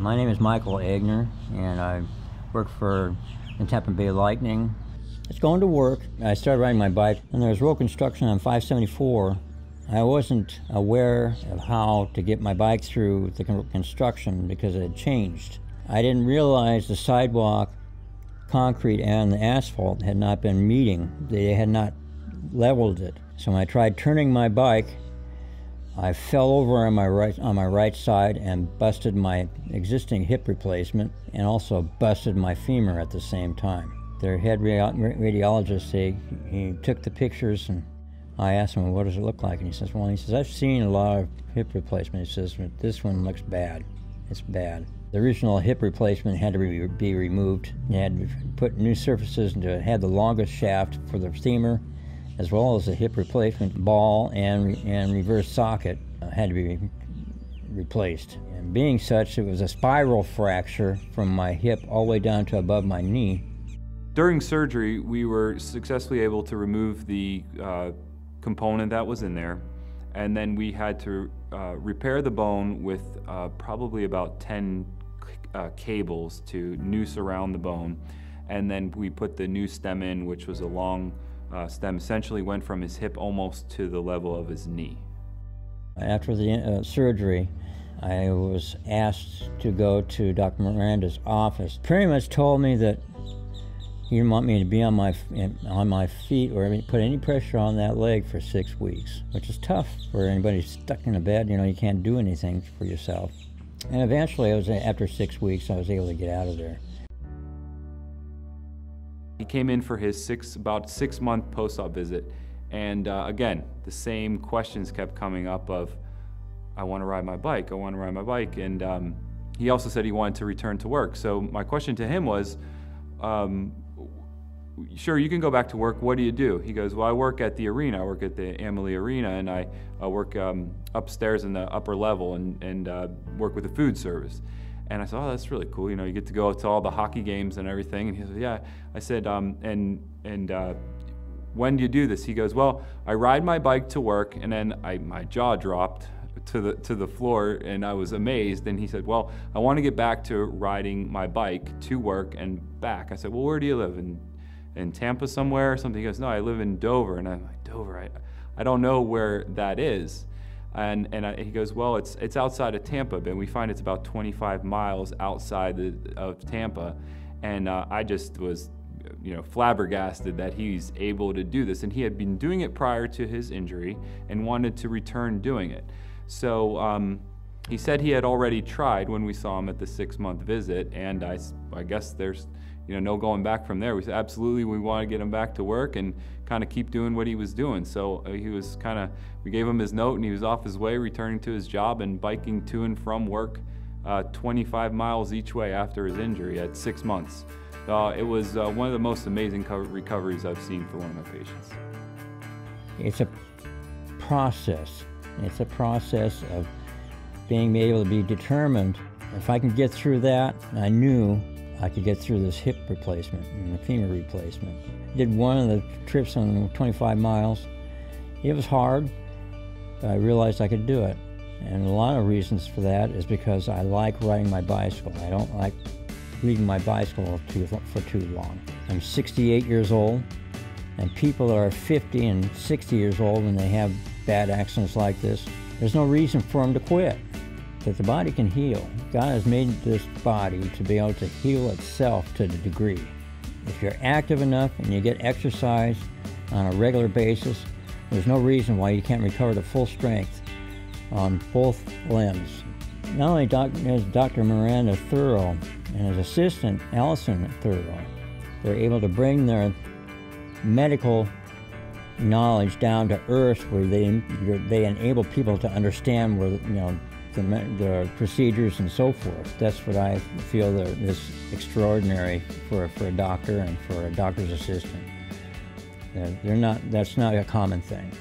My name is Michael Aigner, and I work for the Tampa Bay Lightning. It's going to work. I started riding my bike, and there was road construction on 574. I wasn't aware of how to get my bike through the construction because it had changed. I didn't realize the sidewalk, concrete, and the asphalt had not been meeting. They had not leveled it. So when I tried turning my bike, I fell over on my right side and busted my existing hip replacement and also busted my femur at the same time. Their head radiologist, he took the pictures, and I asked him, what does it look like? And he says, I've seen a lot of hip replacement. He says, this one looks bad. It's bad. The original hip replacement had to be removed. They had to put new surfaces into it. It had the longest shaft for the femur, as well as the hip replacement ball and reverse socket had to be replaced. And being such, it was a spiral fracture from my hip all the way down to above my knee. During surgery, we were successfully able to remove the component that was in there, and then we had to repair the bone with probably about 10 cables to noose around the bone, and then we put the new stem in, which was a long stem, essentially went from his hip almost to the level of his knee. After the surgery, I was asked to go to Dr. Miranda's office. Pretty much told me that he didn't want me to be on my feet or put any pressure on that leg for 6 weeks, which is tough for anybody stuck in a bed. You can't do anything for yourself. And eventually, after 6 weeks, I was able to get out of there. He came in for his about 6 month post-op visit, and again, the same questions kept coming up of, I want to ride my bike, I want to ride my bike, and he also said he wanted to return to work. So my question to him was, sure, you can go back to work, what do you do? He goes, well, I work at the arena, I work at the Amalie Arena, and I work upstairs in the upper level and work with the food service. And I said, oh, that's really cool. You get to go to all the hockey games and everything. And he said, yeah. I said, when do you do this? He goes, well, I ride my bike to work, and then my jaw dropped to the floor, and I was amazed. And he said, well, I want to get back to riding my bike to work and back. I said, well, where do you live? In Tampa somewhere or something? He goes, no, I live in Dover. And I'm like, Dover? I don't know where that is. And he goes, well, it's outside of Tampa, and we find it's about 25 miles outside of Tampa. And I just was, flabbergasted that he's able to do this. And he had been doing it prior to his injury and wanted to return doing it. So he said he had already tried when we saw him at the 6 month visit, and I guess there's no going back from there. We said, absolutely, we want to get him back to work and kind of keep doing what he was doing. So he was we gave him his note, and he was off his way, returning to his job and biking to and from work 25 miles each way after his injury at 6 months. It was one of the most amazing recoveries I've seen for one of my patients. It's a process. It's a process of being able to be determined. If I can get through that, I knew I could get through this hip replacement and the femur replacement. Did one of the trips on 25 miles. It was hard, but I realized I could do it. And a lot of reasons for that is because I like riding my bicycle. I don't like leaving my bicycle for too long. I'm 68 years old, and people that are 50 and 60 years old when they have bad accidents like this, there's no reason for them to quit. That the body can heal. God has made this body to be able to heal itself to the degree. If you're active enough and you get exercise on a regular basis, there's no reason why you can't recover to full strength on both limbs. Not only is Dr. Miranda thorough and his assistant, Allison, thorough, they're able to bring their medical knowledge down to earth where they enable people to understand where, the procedures and so forth. That's what I feel that is extraordinary for a doctor and for a doctor's assistant. That's not a common thing.